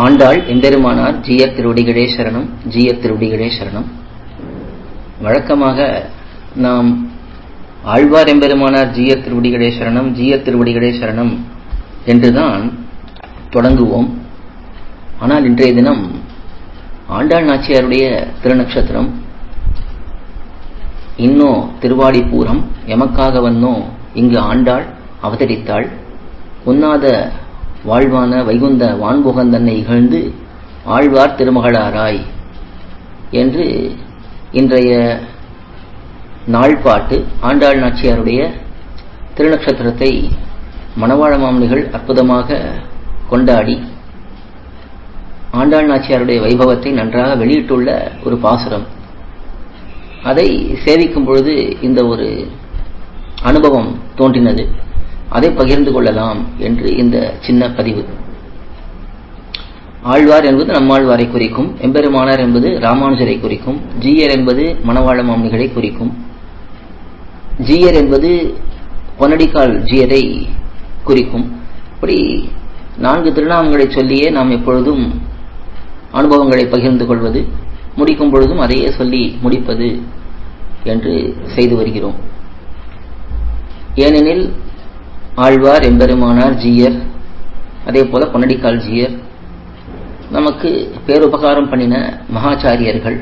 ஆண்டாள் எம்பெருமானார் ஜீயர் திருவடிகளே சரணம், ஜீயர் திருவடிகளே சரணம். வழக்கமாக நாம் ஆழ்வார் எம்பெருமானார் ஜீயர் திருவடிகளே சரணம், ஜீயர் திருவடிகளே சரணம் என்றுதான் தொடங்குவோம். ஆனால் இன்றைய தினம் ஆண்டாள் நாச்சியாருடைய திருநக்ஷத்திரம், இன்னோ திருவாடிப்பூரம் எமக்காக வந்தோ இங்கு ஆண்டாள் அவதரித்தாள், உன்னாத வாழ்வான வைகுந்த வான்புகந்தன்னை இகழ்ந்து ஆழ்வார் திருமகளாராய் என்று இன்றைய நாள்பாட்டு ஆண்டாள் நாச்சியாருடைய திருநக்ஷத்திரத்தை மணவாள மாமுனிகள் அற்புதமாக கொண்டாடி ஆண்டாள் நாச்சியாருடைய வைபவத்தை நன்றாக வெளியிட்டுள்ள ஒரு பாசுரம். அதை சேவிக்கும் பொழுது இந்த ஒரு அனுபவம் தோன்றினது. அதை பகிர்ந்து கொள்ளலாம் என்று இந்த சின்ன பதிவு. ஆழ்வார் என்பது நம்மாழ்வாரை குறிக்கும், எம்பெருமானார் என்பது ராமானுஜரை குறிக்கும், ஜீயர் என்பது மணவாள மாமுனிகளை குறிக்கும், ஜீயர் என்பது பொன்னடிக்கால் ஜீயரை குறிக்கும். இப்படி 4 திருநாமங்களை சொல்லியே நாம் எப்பொழுதும் அனுபவங்களை பகிர்ந்து கொள்வது, முடிக்கும் பொழுதும் அதையே சொல்லி முடிப்பது என்று செய்து வருகிறோம். ஏனெனில் ஆழ்வார் எம்பெருமானார் ஜீயர், அதே போல பொன்னடிக்கால் ஜீயர் நமக்கு பேருபகாரம் பண்ணின மகாச்சாரியர்கள்.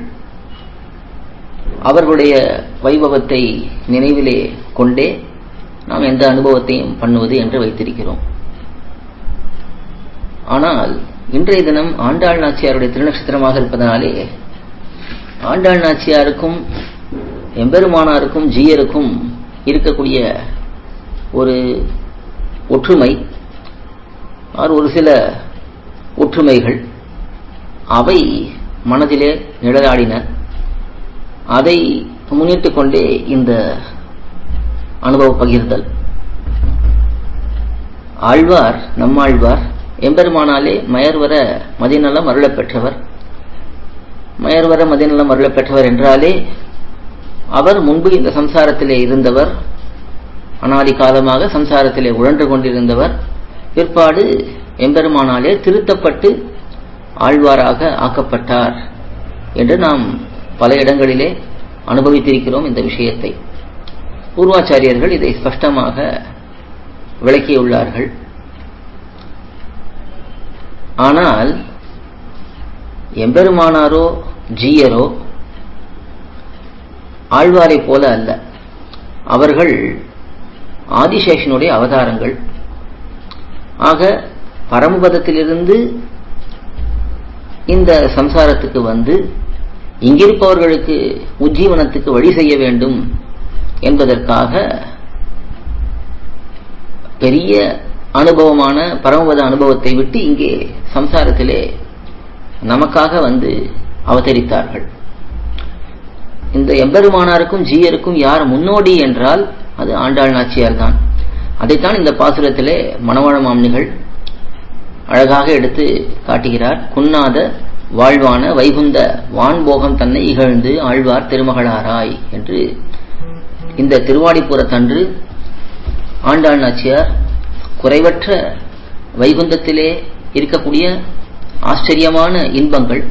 அவர்களுடைய வைபவத்தை நினைவிலே கொண்டே நாம் எந்த அனுபவத்தையும் பண்ணுவது என்று வைத்திருக்கிறோம். ஆனால் இன்றைய தினம் ஆண்டாள் நாச்சியாருடைய திருநக்ஷத்திரமாக இருப்பதனாலே ஆண்டாள் நாச்சியாருக்கும் எம்பெருமானாருக்கும் ஜீயருக்கும் இருக்கக்கூடிய ஒரு ஒற்றுமை, ஒரு சில ஒற்றுமைகள் அவை மனதிலே நிழலாடின. அதை முன்னிட்டுக் கொண்டே இந்த அனுபவ பகிர்தல். ஆழ்வார் நம்மாழ்வார் எம்பெருமானாலே மயர்வர மதிநலம் அருளப் பெற்றவர். மயர்வர மதிநலம் அருளப் பெற்றவர் என்றாலே அவர் முன்பு இந்த சம்சாரத்திலே இருந்தவர், அனாதி காலமாக சம்சாரத்திலே உழன்று கொண்டிருந்தவர். பிற்பாடு எம்பெருமானாலே திருத்தப்பட்டு ஆழ்வாராக ஆக்கப்பட்டார் என்று நாம் பல இடங்களிலே அனுபவித்திருக்கிறோம். இந்த விஷயத்தை பூர்வாச்சாரியர்கள் இதை ஸ்பஷ்டமாக விளக்கியுள்ளார்கள். ஆனால் எம்பெருமானாரோ ஜீயரோ ஆழ்வாரை போல அல்ல. அவர்கள் ஆதிசேஷனுடைய அவதாரங்கள். ஆக பரமபதத்திலிருந்து இந்த சம்சாரத்துக்கு வந்து இங்கிருப்பவர்களுக்கு உஜ்ஜீவனத்துக்கு வழி செய்ய வேண்டும் என்பதற்காக பெரிய அனுபவமான பரமபத அனுபவத்தை விட்டு இங்கே சம்சாரத்திலே நமக்காக வந்து அவதரித்தார்கள். இந்த எம்பெருமானாருக்கும் ஜீயருக்கும் யார் முன்னோடி என்றால் அது ஆண்டாள் நாச்சியார் தான். அதைத்தான் இந்த பாசுரத்திலே மணவாள மாமுனிகள் அழகாக எடுத்து காட்டுகிறார். குன்னாத வாழ்வான வைகுந்த வான்போகம் தன்னை இகழ்ந்து ஆழ்வார் திருமகளாராய் என்று இந்த திருவாடிப்புறத்தன்று ஆண்டாள் நாச்சியார் குறைவற்ற வைகுந்தத்திலே இருக்கக்கூடிய ஆச்சரியமான இன்பங்கள்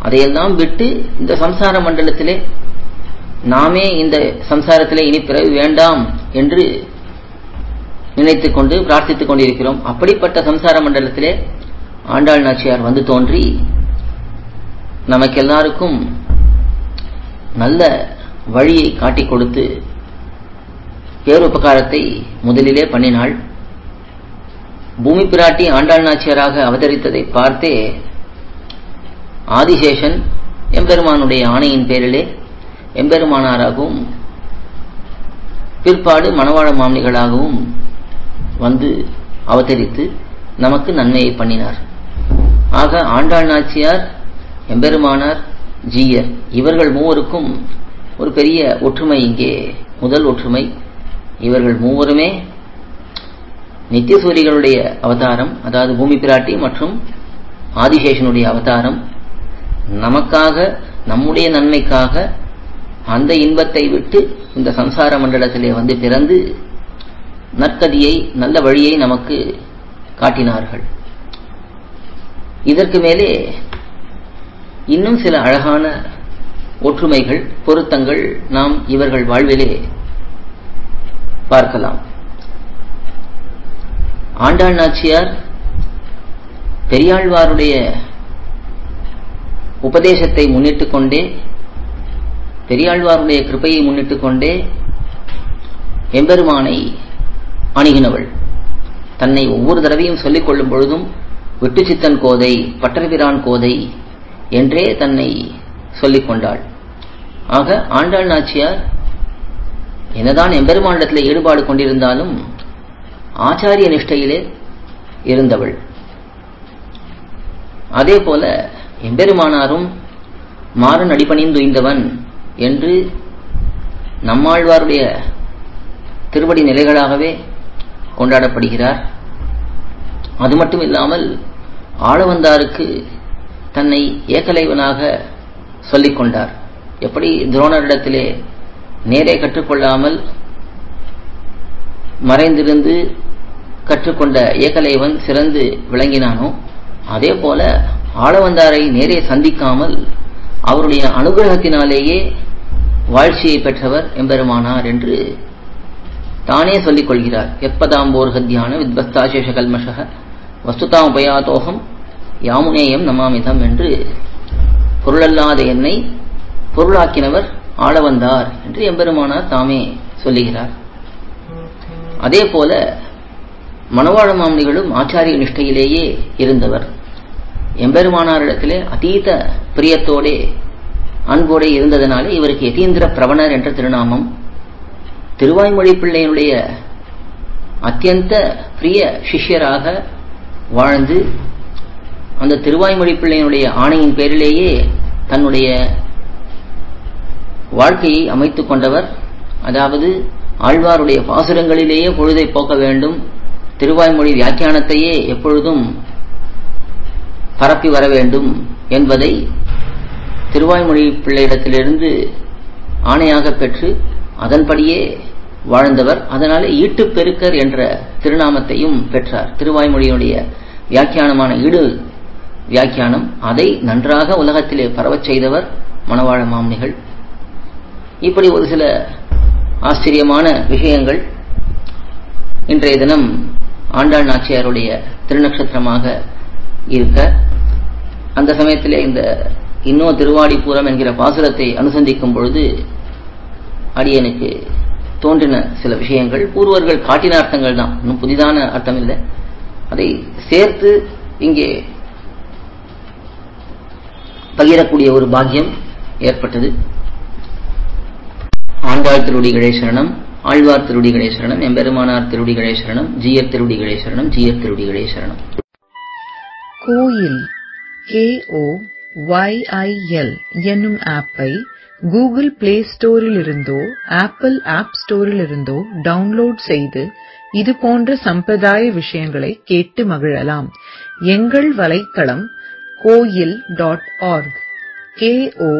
அதையெல்லாம் விட்டு இந்த சம்சார மண்டலத்திலே நாமே இந்த சம்சாரத்திலே இனி பிறகு வேண்டாம் என்று நினைத்துக் கொண்டு பிரார்த்தித்துக் கொண்டிருக்கிறோம். அப்படிப்பட்ட சம்சார மண்டலத்திலே ஆண்டாள் நாச்சியார் வந்து தோன்றி நமக்கெல்லாருக்கும் நல்ல வழியை காட்டிக் கொடுத்து பேருபகாரத்தை முதலிலே பண்ணினாள். பூமி பிராட்டி ஆண்டாள் நாச்சியாராக அவதரித்ததை பார்த்தே ஆதிசேஷன் எம்பெருமானுடைய ஆணையின் பேரிலே எம்பெருமானாராகவும் பிற்பாடு மணவாள மாமுனிகளாகவும் வந்து அவதரித்து நமக்கு நன்மையை பண்ணினார். ஆக ஆண்டாள் நாச்சியார், எம்பெருமானார், ஜீயர் இவர்கள் மூவருக்கும் ஒரு பெரிய ஒற்றுமை. இங்கே முதல் ஒற்றுமை, இவர்கள் மூவருமே நித்தியசூரிகளுடைய அவதாரம், அதாவது பூமி பிராட்டி மற்றும் ஆதிசேஷனுடைய அவதாரம். நமக்காக, நம்முடைய நன்மைக்காக அந்த இன்பத்தை விட்டு இந்த சம்சார மண்டலத்திலே வந்து பிறந்து நற்கதியை, நல்ல வழியை நமக்கு காட்டினார்கள். இதற்கு மேலே இன்னும் சில அழகான ஒற்றுமைகள், பொருத்தங்கள் நாம் இவர்கள் வாழ்விலே பார்க்கலாம். ஆண்டாள் நாச்சியார் பெரியாழ்வாருடைய உபதேசத்தை முன்னிட்டுக் கொண்டே, பெரியாழ்வாருடைய கிருபையை முன்னிட்டுக் கொண்டே எம்பெருமானை அணுகினவள். தன்னை ஒவ்வொரு தடவையும் சொல்லிக் கொள்ளும் பொழுதும் விட்டுச்சித்தன் கோதை, பட்டர்பிரான் கோதை என்றே தன்னை சொல்லிக் கொண்டாள். ஆக ஆண்டாள் நாச்சியார் என்னதான் எம்பெருமானிடத்தில் ஈடுபாடு கொண்டிருந்தாலும் ஆச்சாரிய நிஷ்டையிலே இருந்தவள். அதே போல எம்பெருமானாரும் மாறன் அடிபணிந்துய்ந்தவன் என்று நம்மாழ்வாருடைய திருவடி நிலைகளாகவே கொண்டாடப்படுகிறார். அது மட்டும் இல்லாமல் ஆளவந்தாருக்கு தன்னை ஏகலைவனாக சொல்லிக் கொண்டார். எப்படி துரோணரிடத்திலே நேரே கற்றுக்கொள்ளாமல் மறைந்திருந்து கற்றுக்கொண்ட ஏகலைவன் சிறந்து விளங்கினானோ, அதே போல ஆளவந்தாரை நேரே சந்திக்காமல் அவருடைய அனுகிரகத்தினாலேயே வாழ்ச்சியை பெற்றவர் எம்பெருமானார் என்று தானே சொல்லிக் கொள்கிறார். எப்பதாம்போர்ஹத்யான வித்வஸ்தாசேஷ கல்மஷக வஸ்துதாம் உபயாதோகம் யாமுனேயம் நமாமிதம் என்று பொருளல்லாத என்னை பொருளாக்கினவர் ஆளவந்தார் என்று எம்பெருமானார் தாமே சொல்லுகிறார். அதே போல மணவாள மாமுனிகளும் ஆச்சாரிய நிஷ்டையிலேயே இருந்தவர். எம்பெருமானாரிடத்திலே அதீத பிரியத்தோடே அன்போடே இருந்ததனாலே இவருக்கு யதீந்திர பிரவணர் என்ற திருநாமம். திருவாய்மொழி பிள்ளையினுடைய அத்தியந்த பிரிய சிஷ்யராக வாழ்ந்து அந்த திருவாய்மொழி பிள்ளையினுடைய ஆணையின் பேரிலேயே தன்னுடைய வாழ்க்கையை அமைத்துக் கொண்டவர். அதாவது ஆழ்வாருடைய பாசுரங்களிலேயே பொழுதை போக்க வேண்டும், திருவாய்மொழி வியாக்கியானத்தையே எப்பொழுதும் பரப்பி வர வேண்டும் என்பதை திருவாய்மொழி பிள்ளையிடத்திலிருந்து ஆணையாக பெற்று அதன்படியே வாழ்ந்தவர். அதனாலே ஈட்டு பெருக்கர் என்ற திருநாமத்தையும் பெற்றார். திருவாய்மொழியினுடைய வியாக்கியானமான ஈடு வியாக்கியானம், அதை நன்றாக உலகத்திலே பரவச் செய்தவர் மணவாள மாமுனிகள். இப்படி ஒரு சில ஆச்சரியமான விஷயங்கள் இன்றைய தினம் ஆண்டாள் நாச்சியாருடைய திருநக்ஷத்திரமாக இருக்க, அந்த சமயத்திலே இந்த இன்னோ திருவாடிபூரம் என்கிற பாசுரத்தை அனுசந்திக்கும் பொழுது அடியனுக்கு தோன்றின சில விஷயங்கள், பூர்வர்கள் காட்டின அர்த்தங்கள் தான், இன்னும் புதிதான அர்த்தம் இல்லை. அதை சேர்த்து இங்கே பகிரக்கூடிய ஒரு பாக்கியம் ஏற்பட்டது. ஆண்டாள் திருவடிகளே சரணம், ஆழ்வார் திருவடிகளே சரணம், எம்பெருமானார் திருவடிகளே சரணம், ஜீயர் திருவடிகளே சரணம், ஜீயர் திருவடிகளே சரணம். கோயில் KOYIL என்னும் ஆப்பை கூகுள் பிளே ஸ்டோரில் இருந்தோ ஆப்பிள் ஆப் ஸ்டோரில் இருந்தோ டவுன்லோட் செய்து இது போன்ற சம்பிரதாய விஷயங்களை கேட்டு மகிழலாம். எங்கள் வலைத்தளம் koil.org KOYIL.org